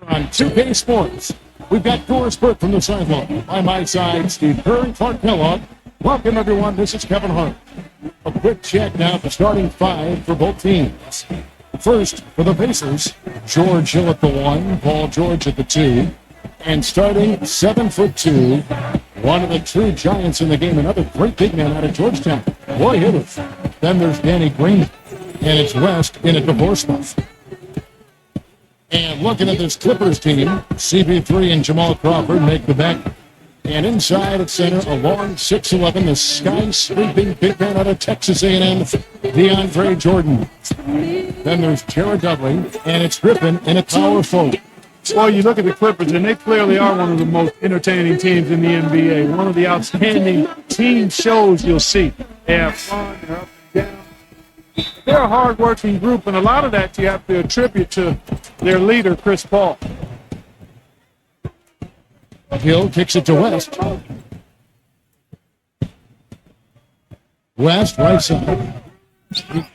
On 2K Sports, we've got Doris Burke from the sideline. By my side, Steve Kerr and Clark Kellogg. Welcome, everyone. This is Kevin Hart. A quick check now at the starting five for both teams. First, for the Pacers, George Hill at the 1, Paul George at the 2, and starting 7'2", one of the true giants in the game, another great big man out of Georgetown. Boy, hit it. Then there's Danny Green, and it's West in at the Portsmouth. And looking at this Clippers team, CP3 and Jamal Crawford make the back. And inside at center, a long 6'11", the sky-sweeping big man out of Texas A&M, DeAndre Jordan. Then there's Jared Dudley, and it's Griffin in a power forward. Well, you look at the Clippers, and they clearly are one of the most entertaining teams in the NBA. One of the outstanding team shows you'll see. They have fun, they're up and down. They're a hard-working group, and a lot of that you have to attribute to their leader, Chris Paul. Hill kicks it to West. West, right side.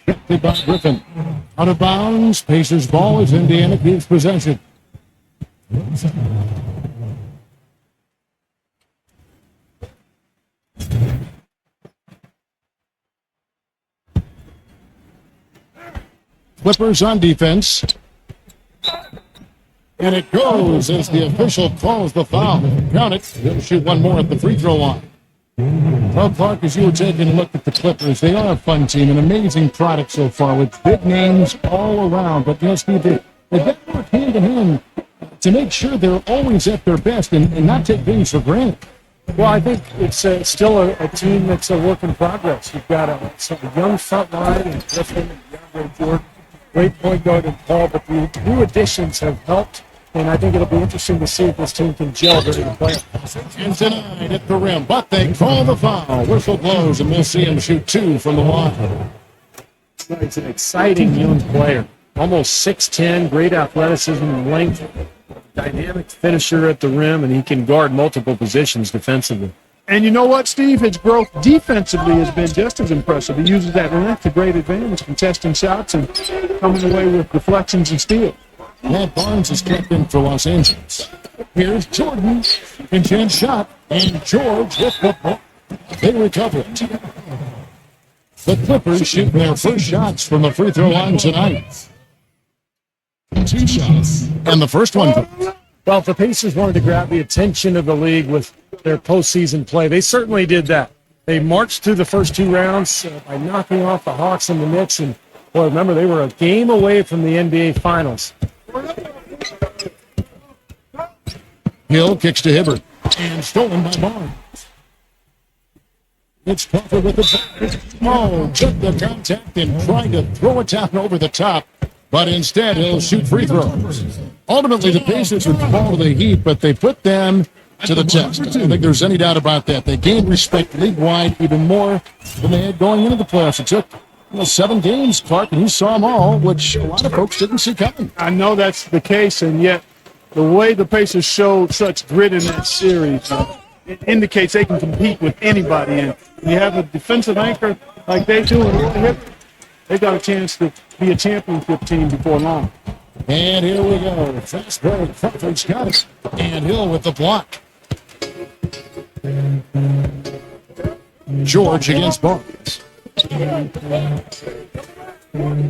Kept by Griffin. Out of bounds. Pacers ball as Indiana keeps possession. Clippers on defense. And it goes as the official calls the foul. Count it. He'll shoot one more at the free throw line. Well, Clark, as you were taking a look at the Clippers, they are a fun team, an amazing product so far with big names all around. But, Steve, they've got to work hand in hand to make sure they're always at their best and not take things for granted. Well, I think it's still a team that's a work in progress. You've got a young front line and Griffin and DeAndre Jordan, great point guard and Paul, but the new additions have helped. And I think it'll be interesting to see if this team can gel during the playoffs. And denied at the rim, but they call the foul. Whistle blows, and we'll see him shoot two from the line. He's an exciting young player. Almost 6'10", great athleticism and length. Dynamic finisher at the rim, and he can guard multiple positions defensively. And you know what, Steve? His growth defensively has been just as impressive. He uses that length to great advantage, contesting shots and coming away with deflections and steals. Matt Barnes is kept in for Los Angeles. Here's Jordan. Intense shot. And George with the ball. They recover it. The Clippers shoot their first shots from the free throw line tonight. 2 shots. And the first one. Well, if the Pacers wanted to grab the attention of the league with their postseason play, they certainly did that. They marched through the first 2 rounds by knocking off the Hawks and the Knicks. And, boy, remember, they were a game away from the NBA Finals. Hill kicks to Hibbert. And stolen by Barnes. It's Crawford with the ball. Took the contact and tried to throw it down over the top. But instead, he'll shoot free throws. Ultimately, the Pacers would fall to the Heat, but they put them to the test. I don't think there's any doubt about that. They gained respect league-wide even more than they had going into the playoffs. It took 7 games, Clark, and you saw them all, which a lot of folks didn't see coming. I know that's the case, and yet the way the Pacers showed such grit in that series, it indicates they can compete with anybody. And you have a defensive anchor like they do, and they got a chance to be a championship team before long. And here we go. Fast break. Crawford's got it. And Hill with the block. George against Barnes.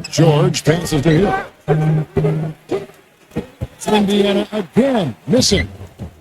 George passes to Hill. Indiana again missing.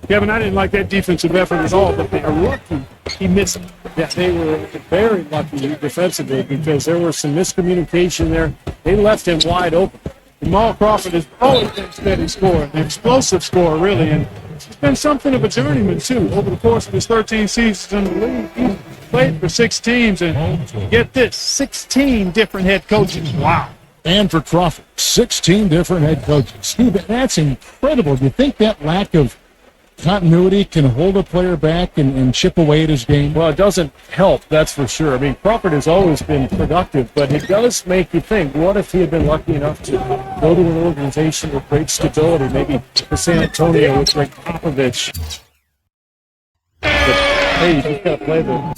Kevin, I didn't like that defensive effort at all, but they are lucky he missed it. Yeah, they were very lucky defensively because there was some miscommunication there. They left him wide open. Jamal Crawford has always been a steady scorer, an explosive scorer, really, and he's been something of a journeyman, too, over the course of his 13 seasons in the league. He's played for 6 teams, and get this, 16 different head coaches. Wow. And for Crawford, 16 different head coaches. Steve, that's incredible. Do you think that lack of continuity can hold a player back and chip away at his game? Well, it doesn't help, that's for sure. I mean, Crawford has always been productive, but it does make you think, what if he had been lucky enough to go to an organization with great stability, maybe to San Antonio with Greg Popovich? But, hey, you just got to play the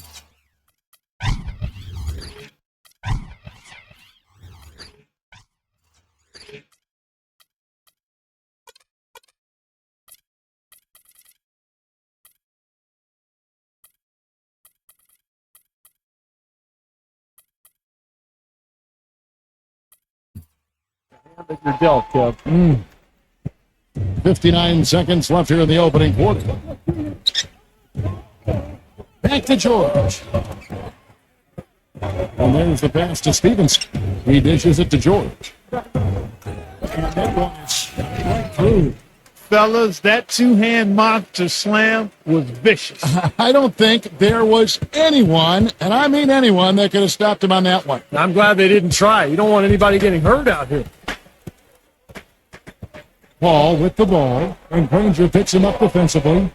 that you're dealt, Kev. 59 seconds left here in the opening quarter. Back to George. And there's the pass to Stevenson. He dishes it to George. And that one is right through. Fellas, that two-hand monster slam was vicious. I don't think there was anyone, and I mean anyone, that could have stopped him on that one. I'm glad they didn't try. You don't want anybody getting hurt out here. Paul with the ball, and Granger picks him up defensively.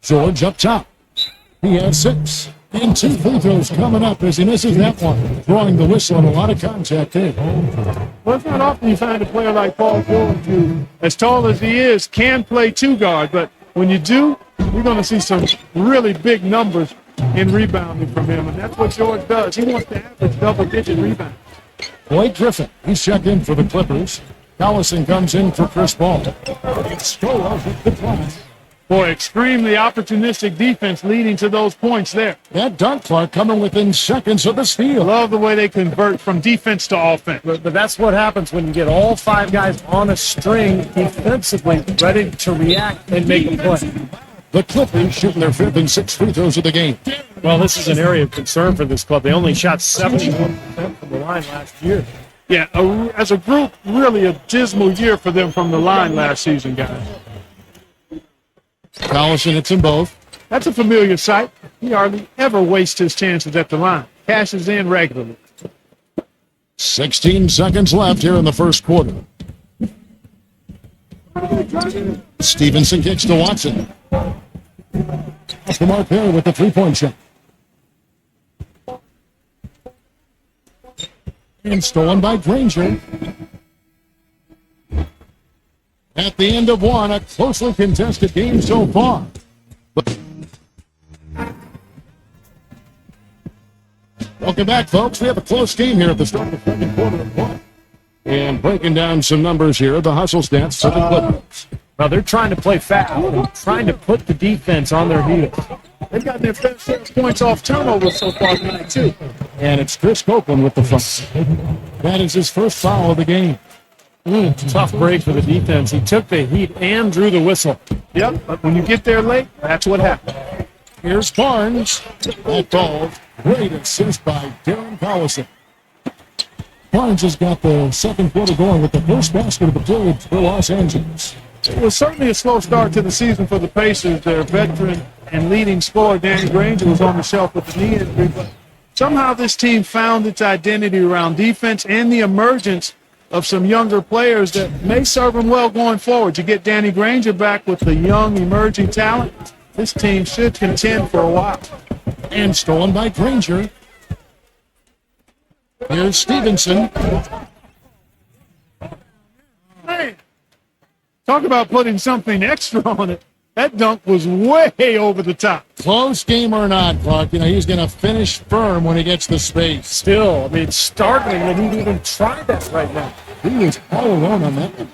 George up top. He has 6. And 2 free throws coming up as he misses that one. Throwing the whistle and a lot of contact there. Well, it's not often you find a player like Paul George who, as tall as he is, can play two guard. But when you do, you're going to see some really big numbers in rebounding from him. And that's what George does. He wants to average double-digit rebounds. Blake Griffin, he's checked in for the Clippers. Collison comes in for Chris Paul. Scola with the class. Boy, extremely opportunistic defense leading to those points there. That dunk, Clark, coming within seconds of the steal. Love the way they convert from defense to offense. But that's what happens when you get all 5 guys on a string defensively, ready to react and make a play. The Clippers shooting their 5th and 6th free throws of the game. Well, this is an area of concern for this club. They only shot 71% from the line last year. Yeah, as a group, really a dismal year for them from the line last season, guys. Collison hits them both. That's a familiar sight. He hardly ever wastes his chances at the line. Cashes in regularly. 16 seconds left here in the first quarter. Stevenson kicks to Watson. Off the mark there with the three-point shot. And stolen by Granger. At the end of one, a closely contested game so far. Welcome back, folks. We have a close game here at the start of the second quarter of play. And breaking down some numbers here, the hustle stats for the Clippers. Well, they're trying to play fast. They're trying to put the defense on their heels. They've got their best 6 points off turnovers so far tonight, too. And it's Chris Copeland with the foul. That is his first foul of the game. Tough break for the defense. He took the heat and drew the whistle. Yep, but when you get there late, that's what happened. Here's Barnes. That ball, great assist by Darren Collison. Barnes has got the second quarter going with the first basket of the period for Los Angeles. It was certainly a slow start to the season for the Pacers. Their veteran and leading scorer, Danny Granger, was on the shelf with the knee injury. But somehow this team found its identity around defense and the emergence of some younger players that may serve them well going forward. You get Danny Granger back with the young, emerging talent, this team should contend for a while. And stolen by Granger. Here's Stevenson. Man, talk about putting something extra on it. That dunk was way over the top. Close game or not, Clark, he's going to finish firm when he gets the space. Still, I mean, it's startling that he'd even try that right now. He was all alone on that one.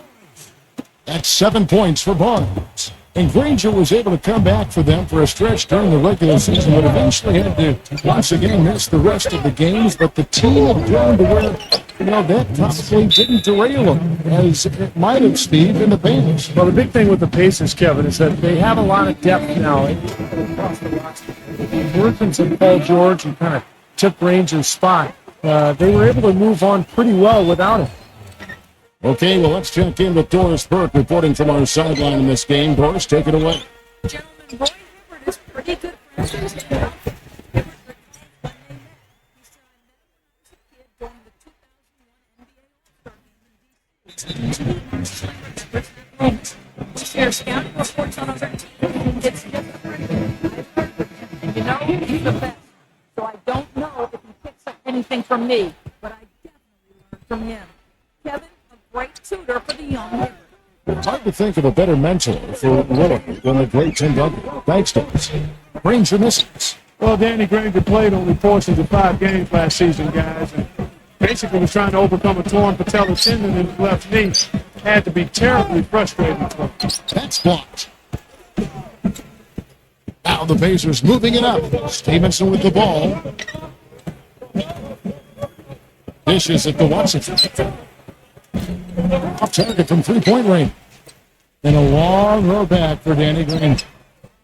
That's 7 points for Barnes. And Granger was able to come back for them for a stretch during the regular season, but eventually had to once again miss the rest of the games. But the team had grown to where, that probably didn't derail them, as it might have, Steve, in the Pacers. Well, the big thing with the Pacers, Kevin, is that they have a lot of depth now across the roster. The emergence of Paul George, who kind of took Granger's spot, they were able to move on pretty well without him. Okay, well, let's check in with Doris Burke reporting from our sideline in this game. Doris, take it away. Gentlemen, Roy Hibbert is pretty good friends with we share scouting reports on other teams. It's just a pretty good. And he's the best. So I don't know if he picks up anything from me, but I definitely learned from him. Kevin, a great tutor for the young Hibbert. It's hard to think of a better mentor for Willow than the great Tim Duncan. Thanks, Doris. Granger misses. Well, Danny Granger played only portions of 5 games last season, guys, and basically was trying to overcome a torn patella tendon in his left knee. Had to be terribly frustrating for him. That's blocked. Now the Pacers moving it up. Stevenson with the ball. Dishes at the Watson. Off target from three-point range. And a long row back for Danny Green.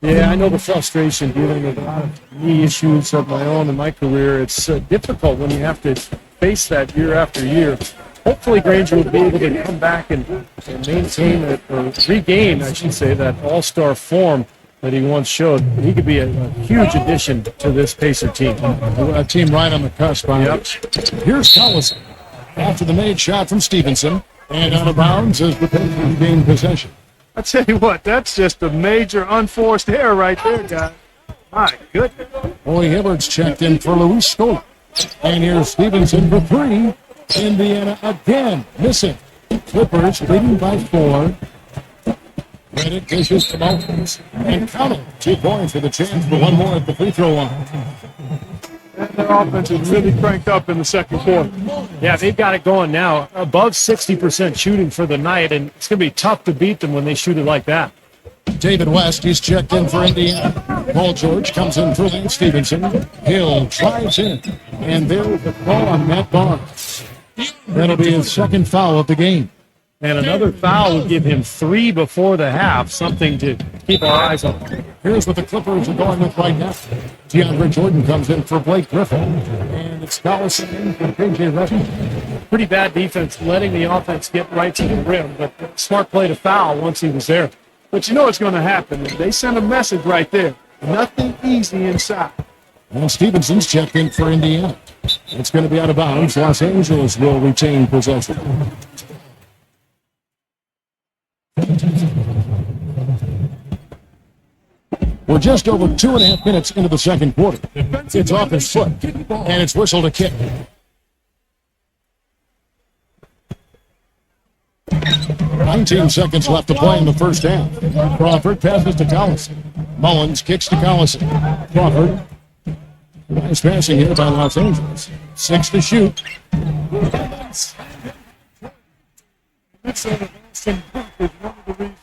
Yeah, I know the frustration dealing with a lot of knee issues of my own in my career. It's difficult when you have to face that year after year. Hopefully Granger will be able to come back and maintain it, or regain, I should say, that all-star form that he once showed. He could be a huge addition to this Pacer team. A team right on the cusp. Yep. Here's Collison after the made shot from Stevenson. And out of bounds as the Pacers gain possession. I tell you what, that's just a major unforced error right there, guys. My goodness. Boy, Hibbert's checked in for Luis Scola. And here's Stevenson for three. Indiana again missing. Clippers leading by 4. Reddick dishes to Mullins. And Connell, 2 points with a chance for one more at the free throw line. And their offense is really cranked up in the second quarter. Yeah, they've got it going now. Above 60% shooting for the night, and it's going to be tough to beat them when they shoot it like that. David West, he's checked in for Indiana. Paul George comes in for Lance Stevenson. Hill drives in. And there's the call on Matt Barnes. That'll be his second foul of the game. And another foul will give him 3 before the half, something to keep our eyes on. Here's what the Clippers are going with right now. DeAndre Jordan comes in for Blake Griffin. And it's Collison in for KJ Russell. Pretty bad defense, letting the offense get right to the rim, but smart play to foul once he was there. But you know what's going to happen. They send a message right there. Nothing easy inside. And Stevenson's checked in for Indiana. It's going to be out of bounds. Los Angeles will retain possession. We're just over 2.5 minutes into the second quarter. It's off his foot, and it's whistled a kick. "19 seconds left to play in the first half. Crawford passes to Collison. Mullins kicks to Collison. Crawford. Nice passing here by Los Angeles. 6 to shoot. This is one of the reasons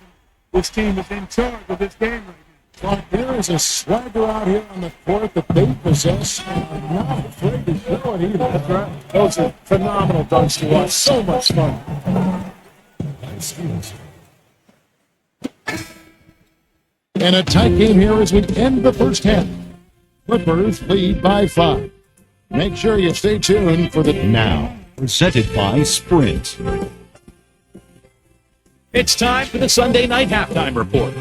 this team is in charge of this game right now. But there is a swagger out here on the court that they possess, and are not afraid to show it either. That's right. Those are phenomenal dunks to watch. So much fun. And a tight game here as we end the first half. Clippers lead by 5. Make sure you stay tuned for the Now, presented by Sprint. It's time for the Sunday night halftime report.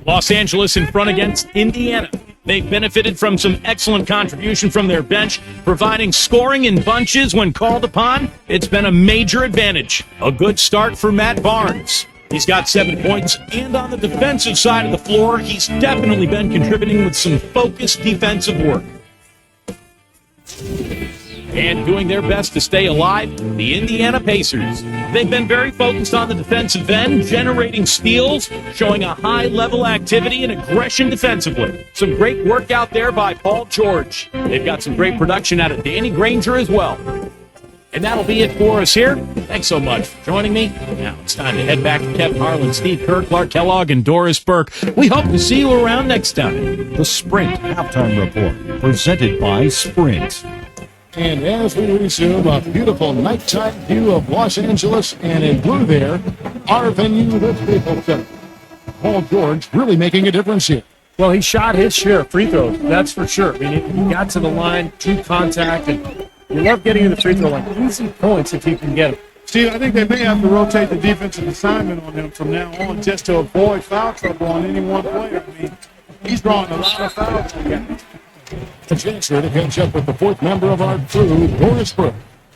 Los Angeles in front against Indiana. They've benefited from some excellent contribution from their bench, providing scoring in bunches when called upon. It's been a major advantage. A good start for Matt Barnes. He's got 7 points, and on the defensive side of the floor, he's definitely been contributing with some focused defensive work. And doing their best to stay alive, the Indiana Pacers. They've been very focused on the defensive end, generating steals, showing a high-level activity and aggression defensively. Some great work out there by Paul George. They've got some great production out of Danny Granger as well. And that'll be it for us here. Thanks so much for joining me. Now it's time to head back to Kevin Harlan, Steve Kerr, Clark Kellogg, and Doris Burke. We hope to see you around next time. The Sprint Halftime Report, presented by Sprint. And as we resume a beautiful nighttime view of Los Angeles, and in blue there, our venue, the Staples Center. Paul George really making a difference here. Well, he shot his share of free throws, that's for sure. I mean, he got to the line, true contact, and you love getting to the free throw line. Easy points if you can get them. Steve, I think they may have to rotate the defensive assignment on him from now on just to avoid foul trouble on any one player. I mean, he's drawing a lot of fouls. A chance here to catch up with the fourth member of our crew, Doris Burke.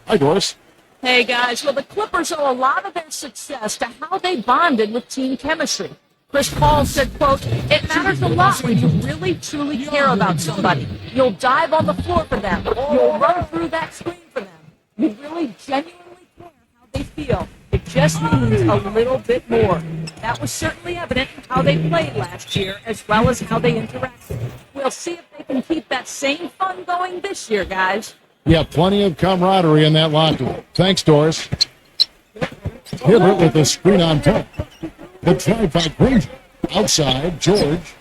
Hi, Doris. Hey, guys. Well, the Clippers owe a lot of their success to how they bonded with team chemistry. Chris Paul said, quote, "It matters a lot when you really, truly care about somebody. You'll dive on the floor for them. You'll run through that screen for them. You really genuinely care how they feel. It just means a little bit more." That was certainly evident in how they played last year, as well as how they interacted. We'll see if they can keep that same fun going this year, guys. Yeah, plenty of camaraderie in that locker room. Thanks, Doris. Hibbert with the screen on top. The drive by Granger. Outside, George.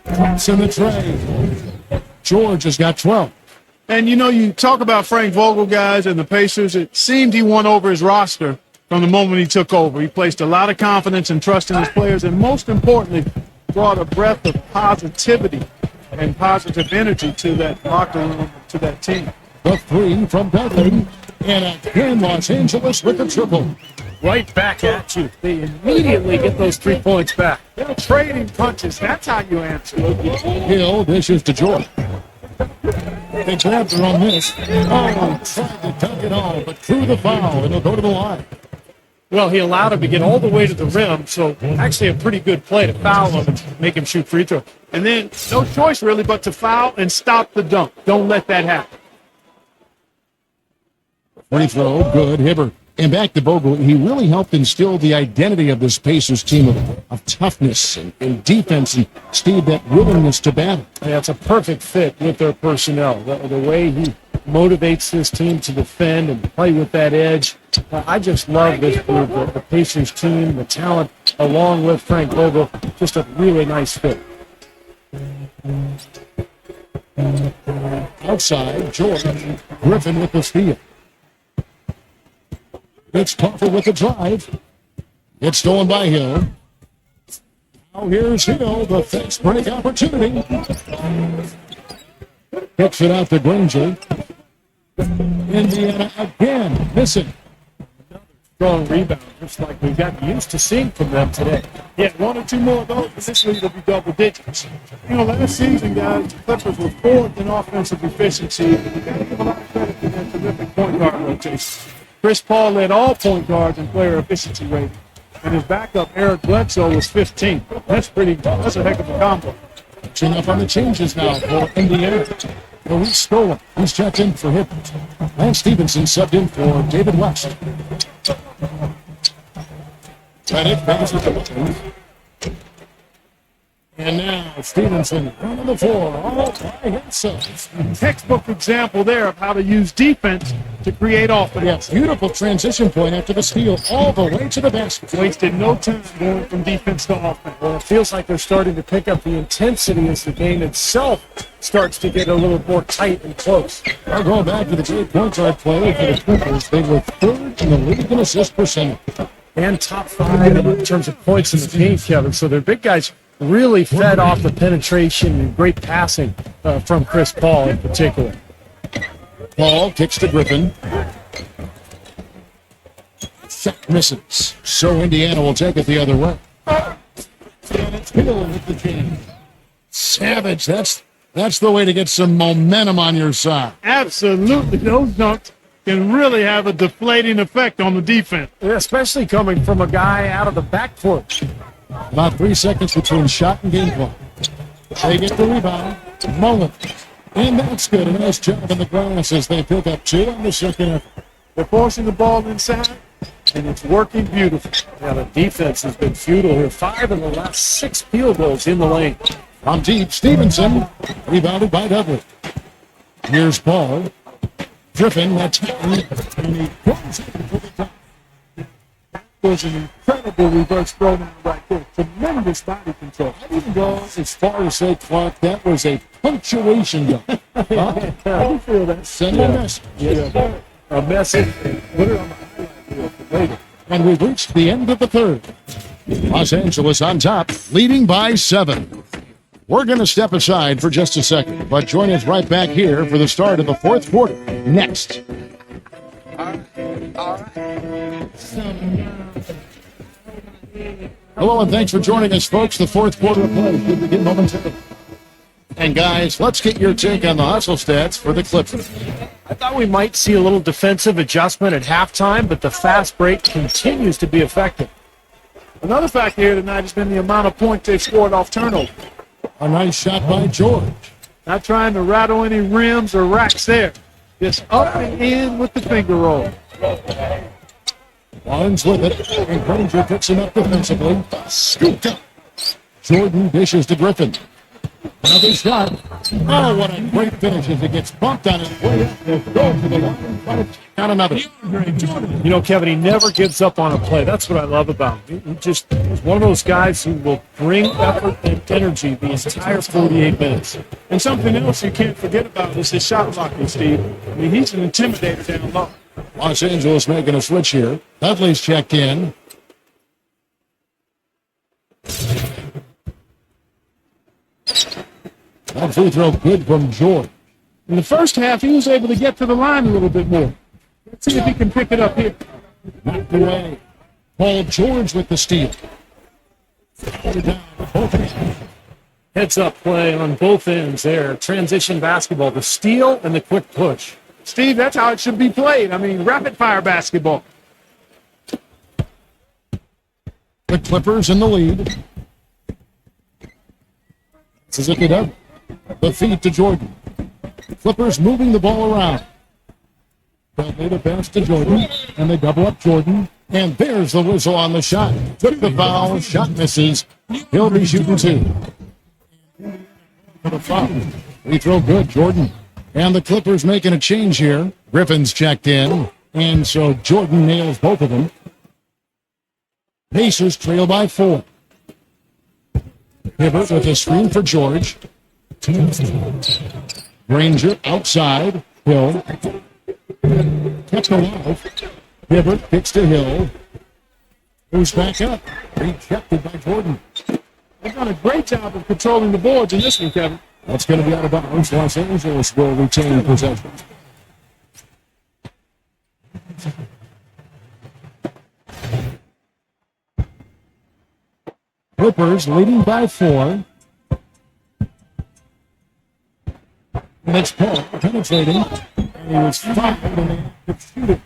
Drops in the tray. George has got 12. And, you know, you talk about Frank Vogel, guys, and the Pacers. It seemed he won over his roster from the moment he took over. He placed a lot of confidence and trust in his players, and most importantly, brought a breath of positivity and positive energy to that locker room, to that team. The three from Dudley. And again, Los Angeles with the triple. Right back at you. They immediately get those 3 points back. They're trading punches. That's how you answer. Hill dishes to Jordan. They grabbed her on this. Oh, tried to dunk it all, but threw the foul, and he'll go to the line. Well, he allowed him to get all the way to the rim, so actually a pretty good play to foul him and make him shoot free throw. And then no choice really but to foul and stop the dunk. Don't let that happen. Free throw, good. Hibbert. And back to Vogel, he really helped instill the identity of this Pacers team of toughness and defense and, Steve, that willingness to battle. Yeah, it's a perfect fit with their personnel. The way he motivates this team to defend and play with that edge. I just love this group, the Pacers team, the talent, along with Frank Vogel. Just a really nice fit. Outside, Jordan. Griffin with the steal. It's Puffer with the drive. It's stolen by Hill. Now here's Hill, the fast break opportunity. Kicks it out to Granger. Indiana again missing. Strong rebound, just like we've gotten used to seeing from them today. Yeah, 1 or 2 more of those, and this league will be double digits. You know, last season, guys, the Clippers were fourth in offensive efficiency. You got to give a lot of credit to that terrific point guard rotation. Chris Paul led all point guards in player efficiency rating, and his backup, Eric Bledsoe, was 15th. That's a heck of a combo. Catching up on the changes now for Indiana. Luis Stolen. He's checked in for Hibbert. Lance Stevenson subbed in for David West. Redick battles with the buttons. And now Stevenson on the floor, all by himself. Textbook example there of how to use defense to create offense. Yes, beautiful transition point after the steal, all the way to the basket. Wasted no time going from defense to offense. Well, it feels like they're starting to pick up the intensity as the game itself starts to get a little more tight and close. Now going back to the great point guard play for the Clippers, they were third in the league in assist percentage. And top 5 in terms of points in the paint, Kevin. So their big guys really fed off the penetration and great passing from Chris Paul in particular. Paul kicks to Griffin. Shot misses. So Indiana will take it the other way. And it's Hill with the change. Savage, that's the way to get some momentum on your side. Absolutely. Those dunks can really have a deflating effect on the defense. Especially coming from a guy out of the backcourt. About 3 seconds between shot and game clock. They get the rebound. Mullen. And that's good. A nice job on the glass as they pick up 2 on the second effort. They're forcing the ball inside, and it's working beautifully. Yeah, the defense has been futile here. 5 in the last 6 field goals in the lane. From deep, Stevenson. Rebounded by Dudley. Here's Paul. Griffin, that's and he goes in for the top. Was an incredible reverse throw down right there. Tremendous body control. I didn't go as far as say, Clark, that was a punctuation gun. I do feel that. Send a message. Yeah. A message. Put it on the highlight reel for later. And we've reached the end of the third. Los Angeles on top, leading by 7. We're going to step aside for just a second, but join us right back here for the start of the fourth quarter. Next. Hello, and thanks for joining us, folks. The fourth quarter of play should begin momentarily. And guys, let's get your take on the hustle stats for the Clippers. I thought we might see a little defensive adjustment at halftime, but the fast break continues to be effective. Another factor here tonight has been the amount of points they've scored off turnover. A nice shot by George. Not trying to rattle any rims or racks there. Just up and in with the finger roll. Barnes with it, and Granger picks him up defensively. Scooped up. Jordan dishes to Griffin. Another shot. Oh, what a great finish as it gets bumped on his way up. He'll go to the line and on another. You know, Kevin, he never gives up on a play. That's what I love about him. He's one of those guys who will bring effort and energy the entire 48 minutes. And something else you can't forget about is his shot blocking, Steve. I mean, he's an intimidator down low. Los Angeles making a switch here. Dudley's checked in. That free throw good from George. In the first half, he was able to get to the line a little bit more. Let's see if he can pick it up here. Knocked away. Paul George with the steal. Heads up play on both ends there. Transition basketball, the steal and the quick push. Steve, that's how it should be played. I mean, rapid fire basketball. The Clippers in the lead. Suzuki Doug. The feed to Jordan. Clippers moving the ball around. Dudley the pass to Jordan, and they double up Jordan. And there's the whistle on the shot. Took the foul, shot misses. He'll be shooting two. For the foul. Free throw good, Jordan. And the Clippers making a change here. Griffin's checked in, and so Jordan nails both of them. Pacers trail by 4. Hibbert with a screen for George. Granger outside. Hill. Kept alive. Hibbert kicks to Hill. Moves back up. Rejected by Jordan. They've done a great job of controlling the boards in this one, Kevin. That's going to be out of bounds. Los Angeles will retain possession. Clippers leading by 4. And it's Paul penetrating. And he was fouled and they could shoot it.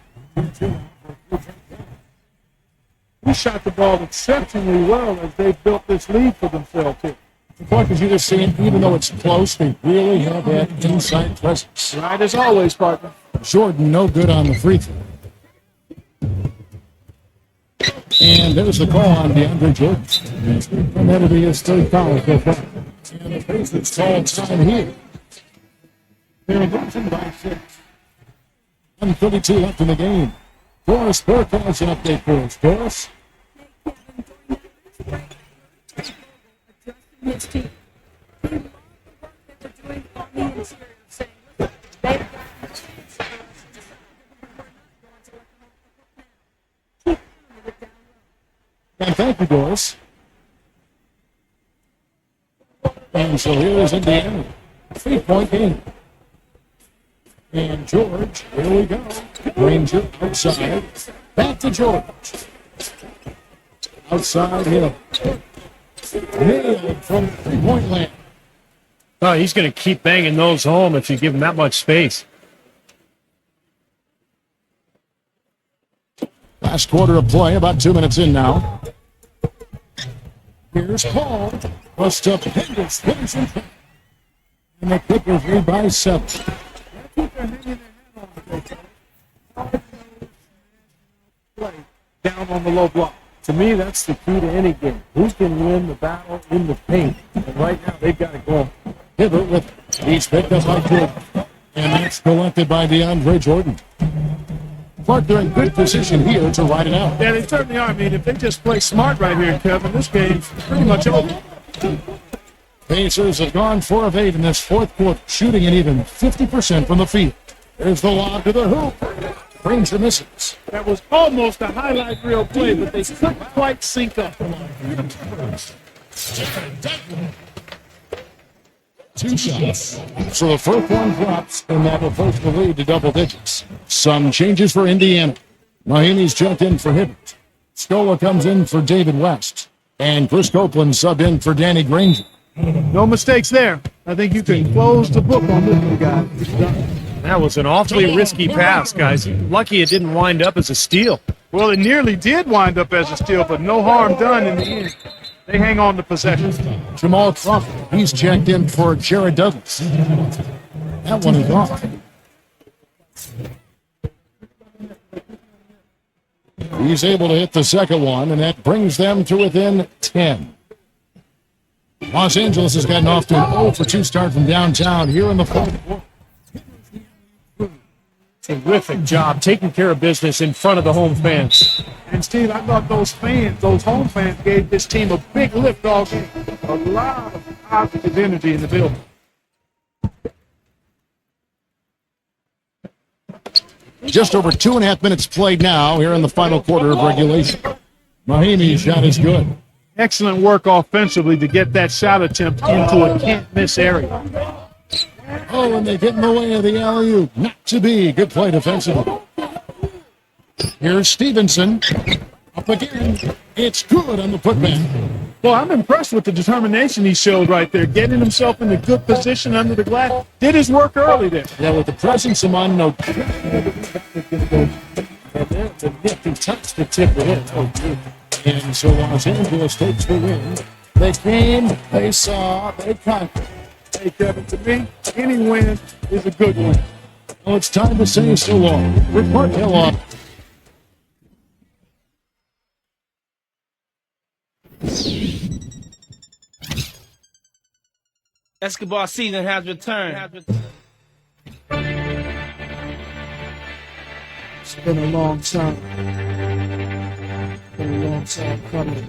He shot the ball exceptionally well as they built this lead for themselves here. The point is, you just see it, even though it's close, they really have that inside presence. Right as always, partner. Jordan, no good on the free throw. And there's the call on DeAndre Jordan. And that'll be his third foul so far. And the Pacers call time here. They're losing by 6. 1:32 left in the game. Doris Burke has an update for us. Doris? His team. He loved the work that they're doing on the interior, saying, look, they've got a chance for us to decide that we're not going to let them off the hook now. Keep doing it down low. And thank you, Doris. And so here's Indiana. 3-point game. And George, here we go. Ranger outside. Back to George. Outside Hill. Nailed from 3-point land. Oh, he's going to keep banging those home if you give him that much space. Last quarter of play, about 2 minutes in now. Here's Paul. Bust up Angelis. Finishing. And the Clippers lead by 7. Down on the low block. To me, that's the key to any game. Who can win the battle in the paint? And right now, they've got to go. Hibbert with he's picked up by Jordan. And that's collected by DeAndre Jordan. Clark, they're in good position here to ride it out. Yeah, they certainly are. I mean, if they just play smart right here, Kevin, this game's pretty much over. Pacers have gone 4 of 8 in this fourth quarter, shooting an even 50% from the field. There's the lob to the hoop. Ranger misses. That was almost a highlight reel play, but they couldn't quite sync up. 2 shots. So the first one drops, and that will push the lead to double digits. Some changes for Indiana. Mahimi's checked in for Hibbert. Scola comes in for David West. And Chris Copeland subbed in for Danny Granger. No mistakes there. I think you can close the book on this one, guy. That was an awfully risky pass, guys. Lucky it didn't wind up as a steal. Well, it nearly did wind up as a steal, but no harm done in the end. They hang on to possession. Jamal Crawford, he's checked in for Jared Douglas. That one is off. He's able to hit the second one, and that brings them to within 10. Los Angeles has gotten off to an 0 for 2 start from downtown here in the fourth quarter. Terrific job taking care of business in front of the home fans. And Steve, I thought those fans, those home fans, gave this team a big lift all game. A lot of positive energy in the building. Just over 2.5 minutes played now here in the final quarter of regulation. Mahimi's shot is good. Excellent work offensively to get that shot attempt into a can't-miss area. Oh, and they get in the way of the alley-oop. Not to be. Good play defensively. Here's Stevenson. Up again. It's good on the putback. Well, I'm impressed with the determination he showed right there, getting himself in a good position under the glass. Did his work early there. Yeah, with the presence of no. And that's a nifty touch to tip it in. Oh, dude. And so Los Angeles takes the win. They came, they saw, they conquered. Hey, Kevin, to me, any win is a good win. Well, it's time to say so long. Report Kellogg. Basketball season has returned. It's been a long time. Been a long time coming.